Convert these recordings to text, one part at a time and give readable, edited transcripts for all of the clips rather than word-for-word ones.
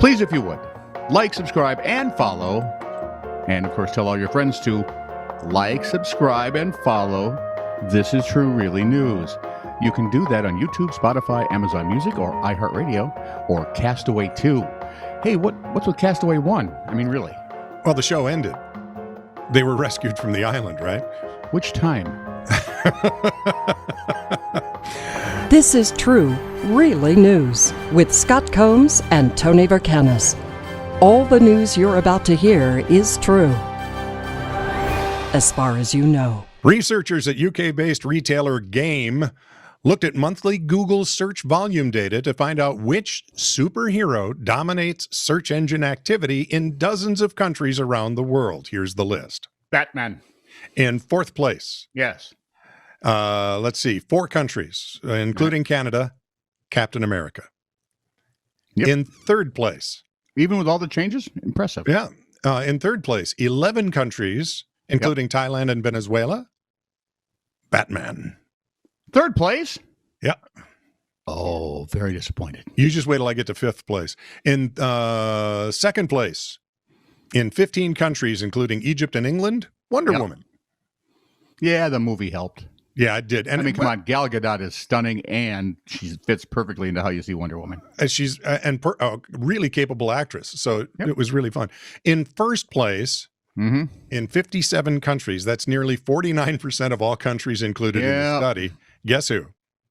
Please, if you would, like, subscribe, and follow. And, of course, tell all your friends to like, subscribe, and follow This Is True Really News. You can do that on YouTube, Spotify, Amazon Music, or iHeartRadio, or Castaway 2. Hey, what's with Castaway 1? I mean, really. Well, the show ended. They were rescued from the island, right? Which time? This is True, Really News with Scott Combs and Tony Vercanis. All the news you're about to hear is true, as far as you know. Researchers at UK-based retailer Game looked at monthly Google search volume data to find out which superhero dominates search engine activity in dozens of countries around the world. Here's the list. Batman. In fourth place. Yes. Let's see, 4 countries, including Canada, Captain America. Yep. In third place. Even with all the changes? Impressive. Yeah. In third place, 11 countries, including Thailand and Venezuela, Batman. Third place? Yeah. Oh, very disappointed. You just wait till I get to fifth place. In second place, in 15 countries, including Egypt and England, Wonder Woman. Yeah, the movie helped. Yeah, it did. And I mean, come on, Gal Gadot is stunning, and she fits perfectly into how you see Wonder Woman. She's a really capable actress, so it was really fun. In first place, in 57 countries, that's nearly 49% of all countries included in the study. Guess who?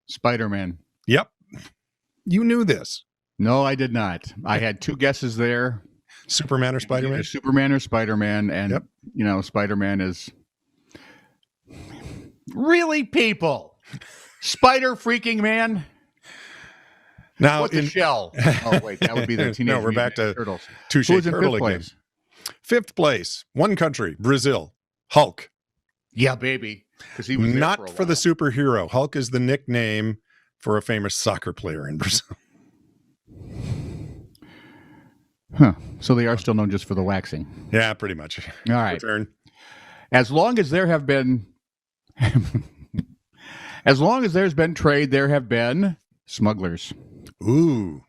Spider-Man. Yep. You knew this. No, I did not. I had 2 guesses there. Superman or Spider-Man? Either Superman or Spider-Man, and, you know, Spider-Man is... Really, people? Spider-freaking Man? Now, what's a shell? Oh, wait, that would be the Teenage No, we're back to Turtles. Touche Who's in Turtle fifth again. place? Fifth place, one country, Brazil, Hulk. Yeah, baby. Because he was there Not for the superhero. Hulk is the nickname for a famous soccer player in Brazil. Huh. So they are still known just for the waxing. Yeah, pretty much. All right. Return. As long as there have been... as long as there's been trade, there have been smugglers. Ooh.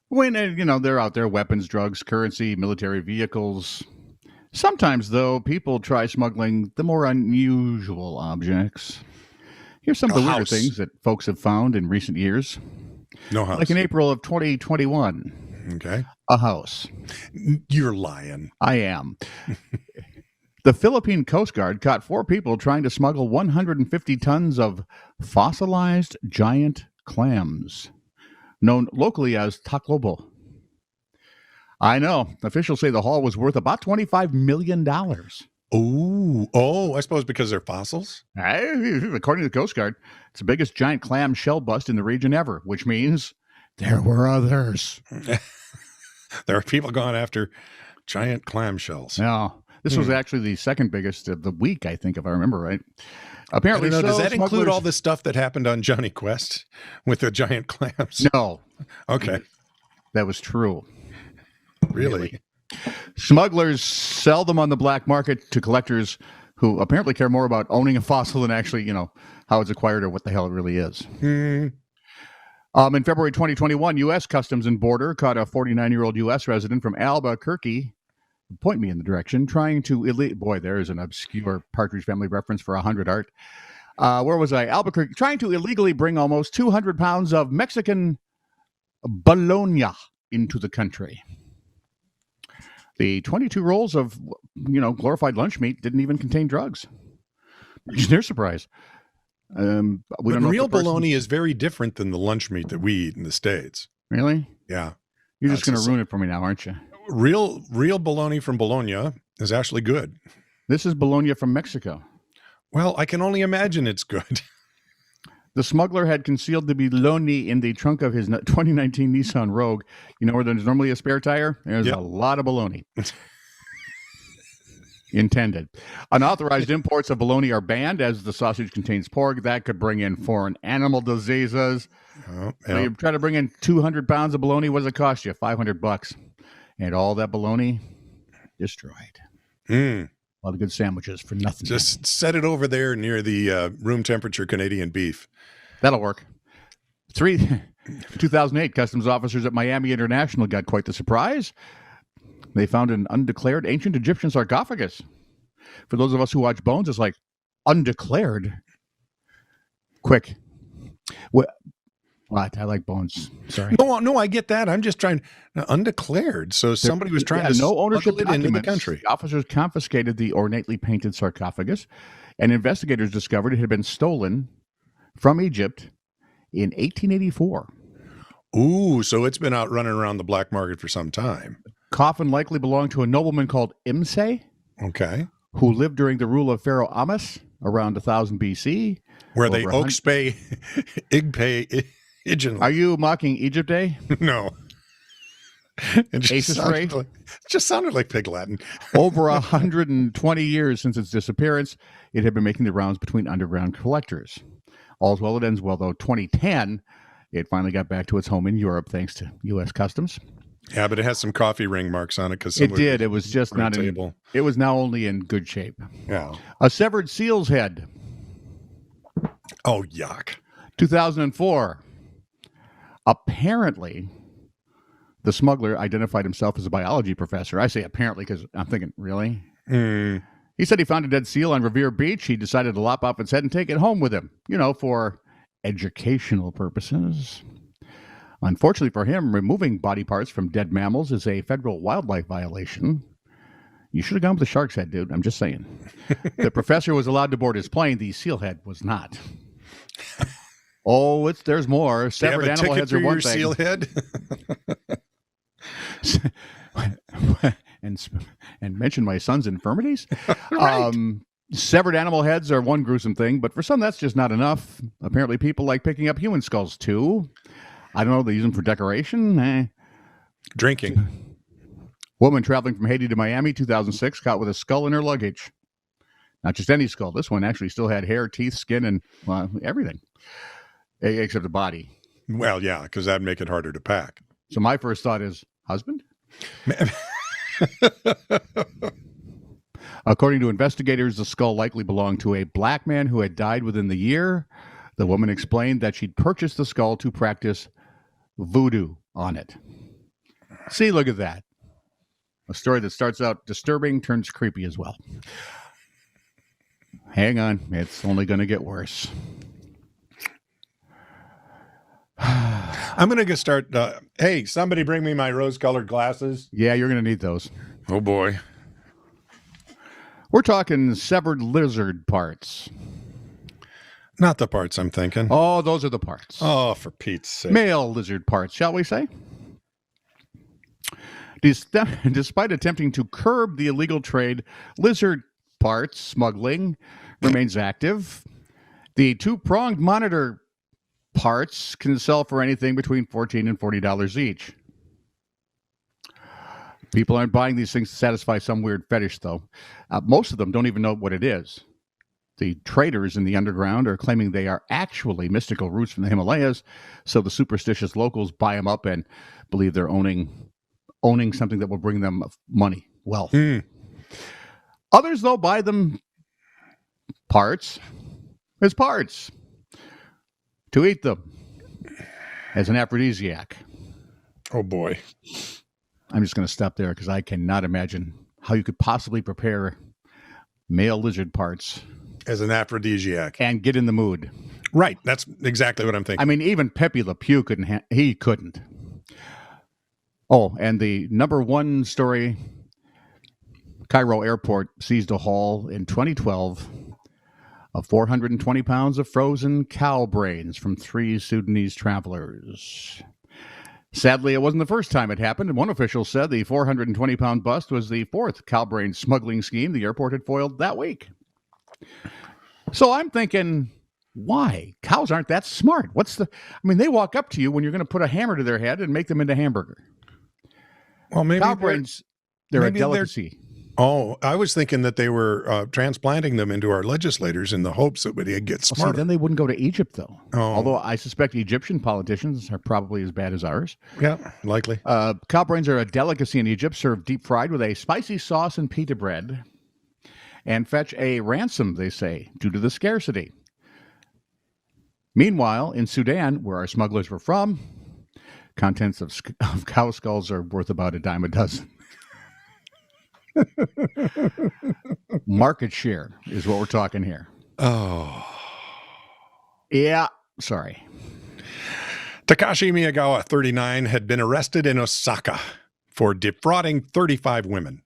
When, you know, they're out there, weapons, drugs, currency, military vehicles. Sometimes, though, people try smuggling the more unusual objects. Here's some of the weirder things that folks have found in recent years. No house. Like in April of 2021. Okay. A house. You're lying. I am. The Philippine Coast Guard caught 4 people trying to smuggle 150 tons of fossilized giant clams, known locally as taclobo. I know. Officials say the haul was worth about $25 million. Oh, I suppose because they're fossils? According to the Coast Guard, it's the biggest giant clam shell bust in the region ever, which means there were others. There are people going after giant clam shells. No. This was actually the second biggest of the week, I think, if I remember right. Apparently, does that include all the stuff that happened on Johnny Quest with the giant clams? No. Okay. That was true. Really? Smugglers sell them on the black market to collectors who apparently care more about owning a fossil than actually, you know, how it's acquired or what the hell it really is. In February 2021, U.S. Customs and Border caught a 49-year-old U.S. resident from Albuquerque, point me in the direction, trying to boy, there is an obscure Partridge Family reference for 100 art. Where was I? Albuquerque, trying to illegally bring almost 200 pounds of Mexican bologna into the country. The 22 rolls of, you know, glorified lunch meat didn't even contain drugs. Their surprise. But real bologna is very different than the lunch meat that we eat in the States. Really? Yeah. You're just going to ruin it for me now, aren't you? Real bologna from Bologna is actually good. This is bologna from Mexico. Well, I can only imagine it's good. The smuggler had concealed the bologna in the trunk of his 2019 Nissan Rogue. You know where there's normally a spare tire? There's a lot of bologna. Intended. Unauthorized imports of bologna are banned as the sausage contains pork. That could bring in foreign animal diseases. So you try to bring in 200 pounds of bologna. What does it cost you? $500. And all that bologna destroyed. A lot of good sandwiches for nothing. Just set it over there near the room temperature Canadian beef. That'll work. In 2008, customs officers at Miami International got quite the surprise. They found an undeclared ancient Egyptian sarcophagus. For those of us who watch Bones, it's like, undeclared? Quick. What? I like Bones. Sorry. No, I get that. I'm just trying undeclared. So somebody was trying to no ownership smuggle it into the documents. country. The officers confiscated the ornately painted sarcophagus, and investigators discovered it had been stolen from Egypt in 1884. Ooh, so it's been out running around the black market for some time. Coffin likely belonged to a nobleman called Imse, Okay. who lived during the rule of Pharaoh Amas around 1000 BC. Where they Oakspay, Igpay, Ijin. Are you mocking Egypt Day? No. It just sounded like Pig Latin. Over 120 years since its disappearance, it had been making the rounds between underground collectors. All's well that ends well, though. 2010, it finally got back to its home in Europe thanks to U.S. Customs. Yeah, but it has some coffee ring marks on it because It did. It was just not in. It was now only in good shape. Yeah. A severed seal's head. Oh, yuck. 2004. Apparently, the smuggler identified himself as a biology professor. I say apparently because I'm thinking, really? He said he found a dead seal on Revere Beach. He decided to lop off its head and take it home with him, for educational purposes. Unfortunately for him, removing body parts from dead mammals is a federal wildlife violation. You should have gone with the shark's head, dude. I'm just saying. The professor was allowed to board his plane. The seal head was not. Oh, there's more. Severed animal heads are one thing. Seal head? and mention my son's infirmities. Right. Severed animal heads are one gruesome thing, but for some that's just not enough. Apparently people like picking up human skulls too. I don't know, they use them for decoration. Drinking. Woman traveling from Haiti to Miami, 2006, caught with a skull in her luggage. Not just any skull. This one actually still had hair, teeth, skin, and everything, except the body. Well, yeah, because that'd make it harder to pack. So my first thought is, husband? According to investigators, the skull likely belonged to a black man who had died within the year. The woman explained that she'd purchased the skull to practice voodoo on it. See, look at that. A story that starts out disturbing turns creepy as well. Hang on. It's only going to get worse. I'm going to start. Hey, somebody bring me my rose-colored glasses. Yeah, you're going to need those. Oh, boy. We're talking severed lizard parts. Not the parts I'm thinking. Oh, those are the parts. Oh, for Pete's sake. Male lizard parts, shall we say? Despite attempting to curb the illegal trade, lizard parts smuggling remains active. The two-pronged monitor parts can sell for anything between $14 and $40 each. People aren't buying these things to satisfy some weird fetish, though. Most of them don't even know what it is. The traders in the underground are claiming they are actually mystical roots from the Himalayas, so the superstitious locals buy them up and believe they're owning something that will bring them money, wealth. Others, though, buy them parts as parts to eat them as an aphrodisiac. Oh, boy. I'm just going to stop there because I cannot imagine how you could possibly prepare male lizard parts as an aphrodisiac and get in the mood. Right. That's exactly what I'm thinking. I mean, even Pepe Le Pew couldn't. He couldn't. Oh, and the number one story, Cairo Airport seized a haul in 2012 of 420 pounds of frozen cow brains from 3 Sudanese travelers. Sadly, it wasn't the first time it happened. One official said the 420-pound bust was the 4th cow brain smuggling scheme the airport had foiled that week. So I'm thinking, why? Cows aren't that smart. They walk up to you when you're going to put a hammer to their head and make them into hamburger. Well, maybe cow brains, they're a delicacy. Oh, I was thinking that they were transplanting them into our legislators in the hopes that they'd get smarter. See, then they wouldn't go to Egypt, though. Oh. Although I suspect Egyptian politicians are probably as bad as ours. Yeah, likely. Cow brains are a delicacy in Egypt, served deep fried with a spicy sauce and pita bread, and fetch a ransom, they say, due to the scarcity. Meanwhile, in Sudan, where our smugglers were from, contents of cow skulls are worth about a dime a dozen. Market share is what we're talking here. Oh. Yeah, sorry. Takashi Miyagawa, 39, had been arrested in Osaka for defrauding 35 women.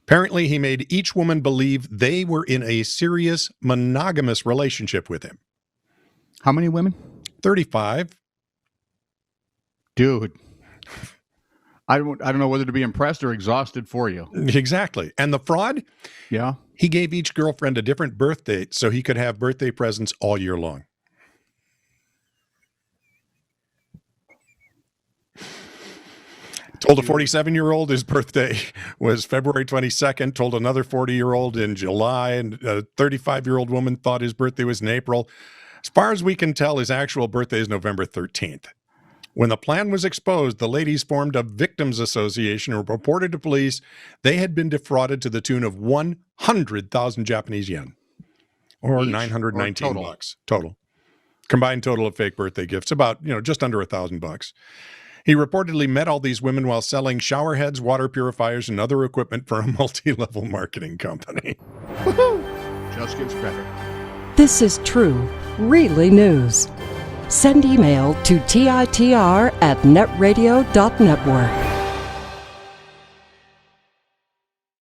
Apparently, he made each woman believe they were in a serious monogamous relationship with him. How many women? 35. Dude. I don't know whether to be impressed or exhausted for you. Exactly. And the fraud? Yeah. He gave each girlfriend a different birth date so he could have birthday presents all year long. Told a 47-year-old his birthday was February 22nd, told another 40-year-old in July, and a 35-year-old woman thought his birthday was in April. As far as we can tell, his actual birthday is November 13th. When the plan was exposed, the ladies formed a victims association and reported to police they had been defrauded to the tune of 100,000 Japanese yen, or Each, 919 or total? bucks total. Combined total of fake birthday gifts, about, just under $1,000. He reportedly met all these women while selling shower heads, water purifiers, and other equipment for a multi-level marketing company. Just gets better. This is true, really news. Send email to TiTR@netradio.network.